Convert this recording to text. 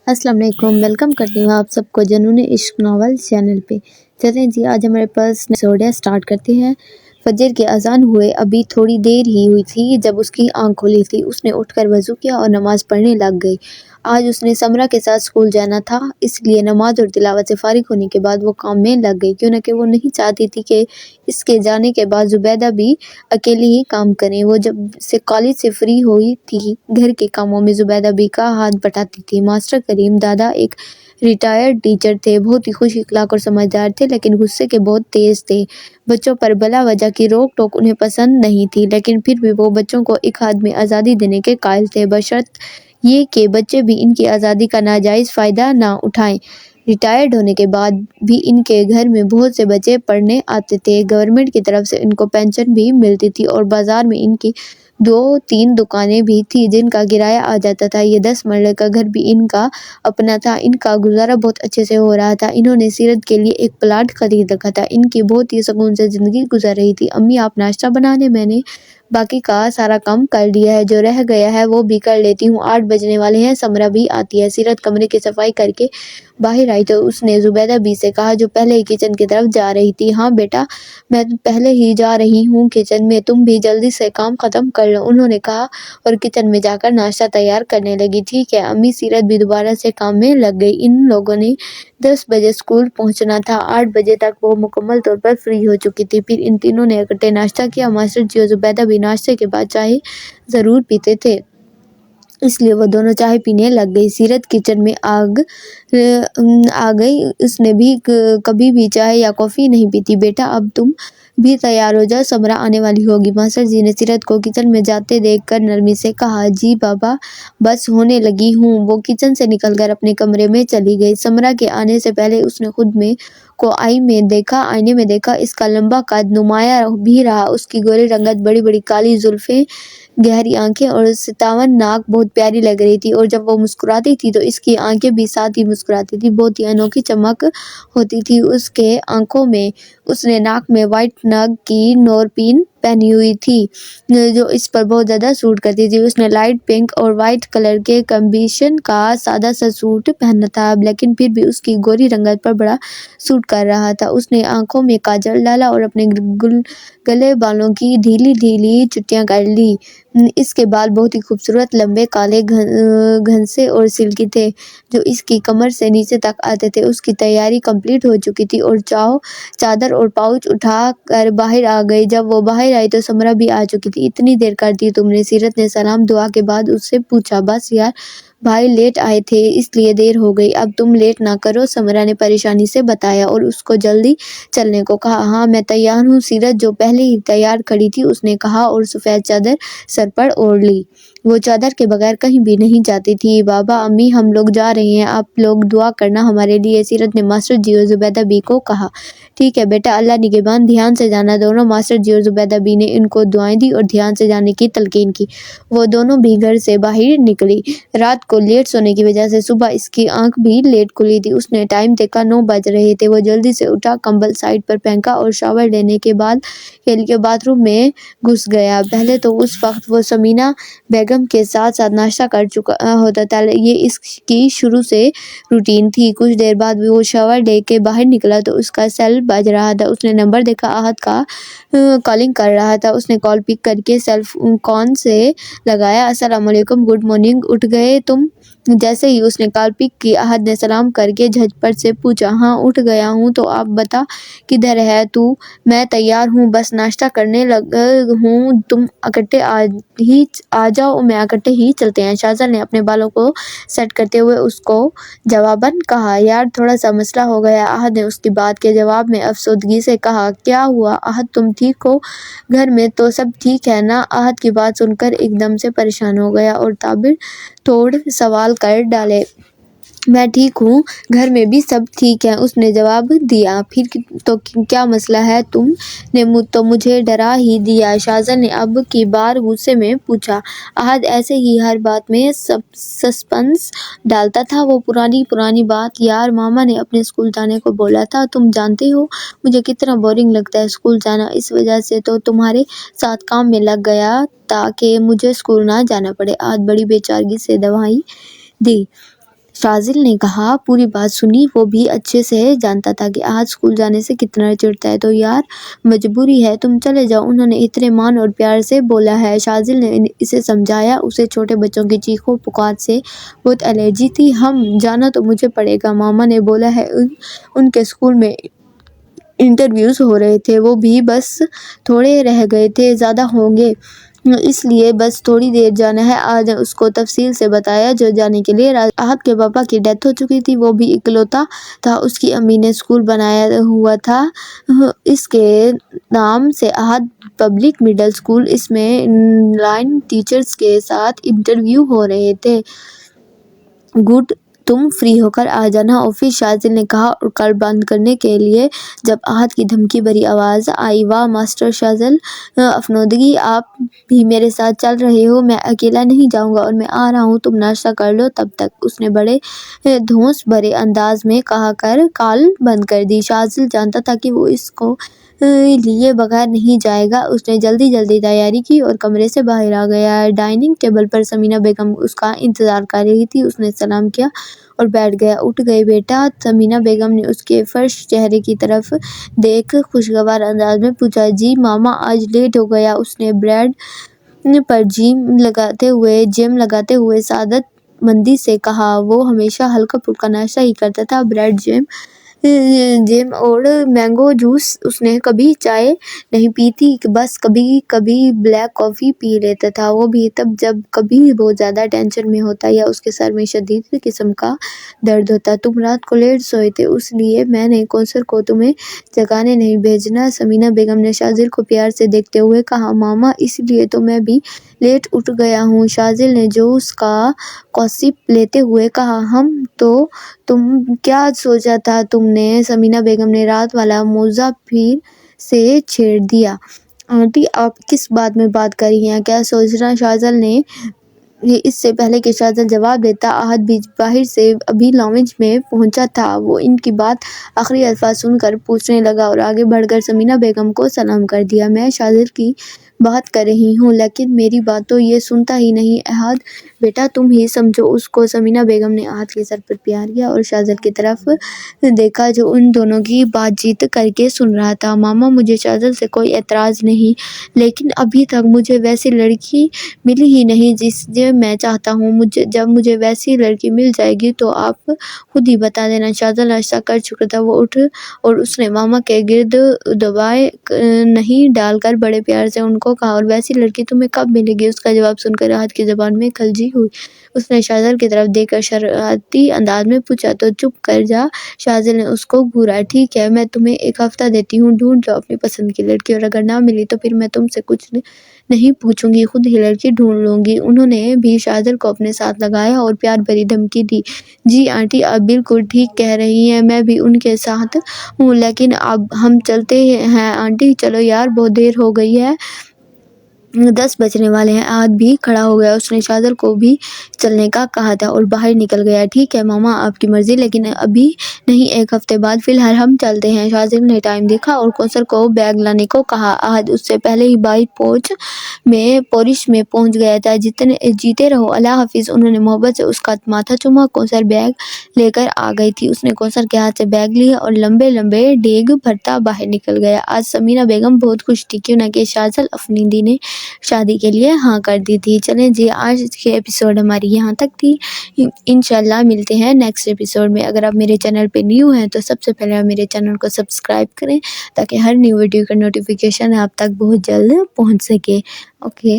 अस्सलाम वालेकुम। वेलकम करती हूँ आप सबको जुनून इश्क नॉवल चैनल पे। चलें जी, आज हमारे पास एपिसोड है, स्टार्ट करते हैं। फजर के अजान हुए अभी थोड़ी देर ही हुई थी जब उसकी आंख खुली थी। उसने उठकर वजू किया और नमाज पढ़ने लग गई। आज उसने समरा के साथ स्कूल जाना था, इसलिए नमाज और तिलावत से फारिग होने के बाद वो काम में लग गई, क्यों न कि वो नहीं चाहती थी कि इसके जाने के बाद जुबैदा भी अकेली ही काम करें। वो जब से कॉलेज से फ्री हुई थी, घर के कामों में जुबैदा भी का हाथ बटाती थी। मास्टर करीम दादा एक रिटायर्ड टीचर थे, बहुत ही खुश इखलाक और समझदार थे, लेकिन गुस्से के बहुत तेज थे। बच्चों पर बला वजह की रोक टोक उन्हें पसंद नहीं थी, लेकिन फिर भी वो बच्चों को एक हाथ में आज़ादी देने के कायल थे, बशर्त ये कि बच्चे भी इनकी आज़ादी का नाजायज़ फ़ायदा ना उठाएं। रिटायर्ड होने के बाद भी इनके घर में बहुत से बच्चे पढ़ने आते थे। गवर्नमेंट की तरफ से इनको पेंशन भी मिलती थी और बाजार में इनकी 2-3 दुकानें भी थी जिनका किराया आ जाता था। ये 10 मरले का घर भी इनका अपना था। इनका गुजारा बहुत अच्छे से हो रहा था। इन्होंने सीरत के लिए एक प्लाट खरीद रखा था। इनकी बहुत ही सुकून से ज़िंदगी गुजर रही थी। अम्मी, आप नाश्ता बना दें, मैंने बाकी का सारा काम कर लिया है, जो रह गया है वो भी कर लेती हूँ। 8 बजने वाले हैं, समरा भी आती है। सीरत कमरे की सफाई करके बाहर आई तो उसने जुबैदा बी से कहा, जो पहले ही किचन की तरफ जा रही थी। हाँ बेटा, मैं पहले ही जा रही हूँ किचन में, तुम भी जल्दी से काम खत्म कर लो, उन्होंने कहा और किचन में जाकर नाश्ता तैयार करने लगी। ठीक है अम्मी। सीरत भी दोबारा से काम में लग गई। इन लोगों ने 10 बजे स्कूल पहुंचना था। 8 बजे तक वो मुकम्मल तौर पर फ्री हो चुकी थी। फिर इन तीनों ने इकट्ठे नाश्ता किया। मास्टर जी और जुबैदा भी नाश्ते के बाद चाय ज़रूर पीते थे, इसलिए वो दोनों चाय पीने लग गई। सीरत किचन में आ गई। उसने भी कभी भी चाय या कॉफ़ी नहीं पीती। बेटा, अब तुम भी तैयार हो जाओ, समरा आने वाली होगी। मास्टर जी ने सीरत को किचन में जाते देखकर नरमी से कहा। जी बाबा, बस होने लगी हूँ। वो किचन से निकलकर अपने कमरे में चली गई। समरा के आने से पहले उसने खुद में को आईने में देखा। इसका लंबा कद नुमाया भी रहा। उसकी गोरी रंगत, बड़ी बड़ी काली जुल्फें, गहरी आंखें और सितावन नाक बहुत प्यारी लग रही थी, और जब वो मुस्कुराती थी तो इसकी आंखें भी साथ ही मुस्कुराती थी। बहुत ही अनोखी चमक होती थी उसके आंखों में। उसने नाक में वाइट नग की नोरपिन पहनी हुई थी, जो इस पर बहुत ज़्यादा सूट करती थी। उसने लाइट पिंक और वाइट कलर के कॉम्बिनेशन का सादा सा सूट पहना था, लेकिन फिर भी उसकी गोरी रंगत पर बड़ा सूट कर रहा था। उसने आंखों में काजल डाला और अपने गले बालों की ढीली ढीली चुटियां कर ली। इसके बाल बहुत ही खूबसूरत, लंबे, काले, घनसे और सिल्की थे, जो इसकी कमर से नीचे तक आते थे। उसकी तैयारी कंप्लीट हो चुकी थी और चादर और पाउच उठा कर बाहर आ गई। जब वो बाहर आई तो समरा भी आ चुकी थी। इतनी देर कर दी तुमने? सीरत ने सलाम दुआ के बाद उससे पूछा। बस यार, भाई लेट आए थे इसलिए देर हो गई। अब तुम लेट ना करो, समरा ने परेशानी से बताया और उसको जल्दी चलने को कहा। हाँ मैं तैयार हूँ, सीरत जो पहले ही तैयार खड़ी थी उसने कहा, और सफ़ेद चादर सर पर ओढ़ ली। वो चादर के बगैर कहीं भी नहीं जाती थी। बाबा, अम्मी, हम लोग जा रहे हैं, आप लोग दुआ करना हमारे लिए, सीरत ने मास्टर जी और जुबैदा बी को कहा। ठीक है बेटा, अल्लाह निगहबान, ध्यान से जाना। दोनों मास्टर जी और जुबैदा बी ने इनको दुआएं दी और ध्यान से जाने की तलकीन की। वो दोनों भी घर से बाहर निकली। रात को लेट सोने की वजह से सुबह इसकी आंख भी लेट खुली थी। उसने टाइम देखा, 9 बज रहे थे। वो जल्दी से उठा, कंबल साइड पर फेंका और शावर लेने के बाद के लिए बाथरूम में घुस गया। पहले तो उस वक्त वो समीना बेगम के साथ साथ नाश्ता कर चुका होता था। ये इसकी शुरू से रूटीन थी। कुछ देर बाद भी वो शावर लेके बाहर निकला तो उसका सेल बज रहा था। उसने नंबर देखा, आहद का कॉलिंग कर रहा था। उसने कॉल पिक करके सेल फोन से लगाया। अस्सलाम वालेकुम, गुड मॉर्निंग, उठ गए तुम? जैसे ही उसने कॉल पिक की, आहद ने सलाम करके झटपट से पूछा। हाँ उठ गया हूँ, तो आप बता किधर है तू? मैं तैयार हूँ, बस नाश्ता करने लगा हूँ, तुम इकट्ठे आ जाओ, मैं इकट्ठे ही चलते हैं, शाहजल ने अपने बालों को सेट करते हुए उसको जवाबन कहा। यार थोड़ा सा मसला हो गया, आहद ने उसकी बात के जवाब में अफसोदगी से कहा। क्या हुआ आहद, तुम ठीक हो? घर में तो सब ठीक है ना? आहद की बात सुनकर एकदम से परेशान हो गया और ताबिर तोड़ सवाल कर डाले। मैं ठीक हूँ, घर में भी सब ठीक है, उसने जवाब दिया। फिर तो क्या मसला है? तुमने तो मुझे डरा ही दिया, शाहजल ने अब की बार गुस्से में पूछा। आहद ऐसे ही हर बात में सस्पेंस डालता था। वो पुरानी बात। यार मामा ने अपने स्कूल जाने को बोला था, तुम जानते हो मुझे कितना बोरिंग लगता है स्कूल जाना, इस वजह से तो तुम्हारे साथ काम में लग गया ताकि मुझे स्कूल ना जाना पड़े। आहद बड़ी बेचारगी से दवाई दी। शाजिल ने कहा। पूरी बात सुनी। वो भी अच्छे से जानता था कि आज स्कूल जाने से कितना चिढ़ता है। तो यार मजबूरी है, तुम चले जाओ, उन्होंने इतने मान और प्यार से बोला है। शाजिल ने इसे समझाया। उसे छोटे बच्चों की चीखों पुकार से बहुत एलर्जी थी। हम जाना तो मुझे पड़ेगा, मामा ने बोला है। उनके स्कूल में इंटरव्यूज हो रहे थे, वो भी बस थोड़े रह गए थे, ज़्यादा होंगे, इसलिए बस थोड़ी देर जाना है। आज उसको तफसील से बताया जो जाने के लिए आहत के पापा की डेथ हो चुकी थी, वो भी इकलौता था। उसकी अम्मी ने स्कूल बनाया हुआ था इसके नाम से, आहत पब्लिक मिडिल स्कूल। इसमें 9 टीचर्स के साथ इंटरव्यू हो रहे थे। गुड, तुम फ्री होकर आ जाना ऑफिस, शाजिल ने कहा। और कल बंद करने के लिए जब आहत की धमकी भरी आवाज़ आई, वाह मास्टर शाजिल अफनोदगी, आप भी मेरे साथ चल रहे हो? मैं अकेला नहीं जाऊंगा और मैं आ रहा हूँ, तुम नाश्ता कर लो तब तक, उसने बड़े धौंस भरे अंदाज में कहा कर कॉल बंद कर दी। शाजिल जानता था कि वो इसको लिए बगैर नहीं जाएगा। उसने जल्दी जल्दी तैयारी की और कमरे से बाहर आ गया। डाइनिंग टेबल पर समीना बेगम उसका इंतजार कर रही थी। उसने सलाम किया और बैठ गया। उठ गए बेटा? समीना बेगम ने उसके फर्श चेहरे की तरफ देख खुशगवार अंदाज में पूछा। जी मामा, आज लेट हो गया, उसने ब्रेड पर जैम लगाते हुए सादत मंदी से कहा। वो हमेशा हल्का फुल्का नाश्ता ही करता था, ब्रेड जैम और मैंगो जूस। उसने कभी चाय नहीं पी थी, बस कभी कभी ब्लैक कॉफ़ी पी लेता था, वो भी तब जब कभी बहुत ज़्यादा टेंशन में होता या उसके सर में शदीद किस्म का दर्द होता। तुम रात को लेट सोए थे, इसलिए मैंने कौसर को तुम्हें जगाने नहीं भेजना, समीना बेगम ने शाजिल को प्यार से देखते हुए कहा। मामा, इसलिए तो मैं भी लेट उठ गया हूँ, शाजिल ने जूस का कॉसिप लेते हुए कहा। हम तो तुम क्या सोचा था तुमने? समीना बेगम ने रात वाला मौजा फिर से छेड़ दिया। आंटी, आप किस बात में बात कर रही हैं? क्या सोचना? शाजिल ने इससे पहले कि शाजिल जवाब देता, आहत भी बाहर से अभी लॉन्ज में पहुंचा था। वो इनकी बात आखिरी अल्फाज सुनकर पूछने लगा और आगे बढ़कर समीना बेगम को सलाम कर दिया। मैं शाजिल की बात कर रही हूँ, लेकिन मेरी बात तो ये सुनता ही नहीं। आहत बेटा, तुम ही समझो उसको। समीना बेगम ने आहत के सर पर प्यार किया और शाजिल की तरफ देखा जो उन दोनों की बातचीत करके सुन रहा था। मामा, मुझे शाजिल से कोई एतराज़ नहीं, लेकिन अभी तक मुझे वैसी लड़की मिली ही नहीं जिसे मैं चाहता हूँ। जब मुझे वैसी लड़की मिल जाएगी तो आप खुद ही बता देना। शाजिल नाश्ता कर चुका था। वो उठ और उसने मामा के गिर्द दबाए नहीं डालकर बड़े प्यार से उनको कहा। और वैसी लड़की तुम्हें कब मिलेगी? उसका जवाब सुनकर आहत की ज़बान में खलजी हुई। उसने शाजिल की तरफ देखकर शरारती अंदाज में पूछा। तो चुप कर जा, शाजिल ने उसको घूरा। ठीक है, मैं तुम्हें 1 हफ्ता देती हूँ, ढूंढ लो अपनी पसंद की लड़की, और अगर ना मिली तो फिर मैं तुमसे कुछ नहीं पूछूंगी, खुद ही लड़की ढूंढ लूंगी। उन्होंने भी शाजिल को अपने साथ लगाया और प्यार भरी धमकी दी। जी आंटी, आप बिल्कुल ठीक कह रही हैं, मैं भी उनके साथ हूँ, लेकिन अब हम चलते हैं आंटी। चलो यार, बहुत देर हो गई है, 10 बजने वाले हैं। आहत भी खड़ा हो गया। उसने शाजिल को भी चलने का कहा था और बाहर निकल गया। ठीक है मामा, आपकी मर्जी, लेकिन अभी नहीं, 1 हफ्ते बाद, फिलहाल हम चलते हैं। शाजिल ने टाइम देखा और कौसर को बैग लाने को कहा। आहत उससे पहले ही बाई पोरिश में पहुंच गया था। जीते रहो, अल्लाह हाफिज, उन्होंने मोहब्बत से उसका माथा चूमा। कौसर बैग लेकर आ गई थी। उसने कौसर के हाथ से बैग लिया और लंबे लंबे डेग भरता बाहर निकल गया। आज समीना बेगम बहुत खुश थी, क्यों ना कि शाजिल अफनीदी ने शादी के लिए हाँ कर दी थी। चलें जी, आज के एपिसोड हमारी यहाँ तक थी। इंशाल्लाह मिलते हैं नेक्स्ट एपिसोड में। अगर आप मेरे चैनल पे न्यू हैं तो सबसे पहले आप मेरे चैनल को सब्सक्राइब करें, ताकि हर न्यू वीडियो का नोटिफिकेशन आप तक बहुत जल्द पहुँच सके। ओके।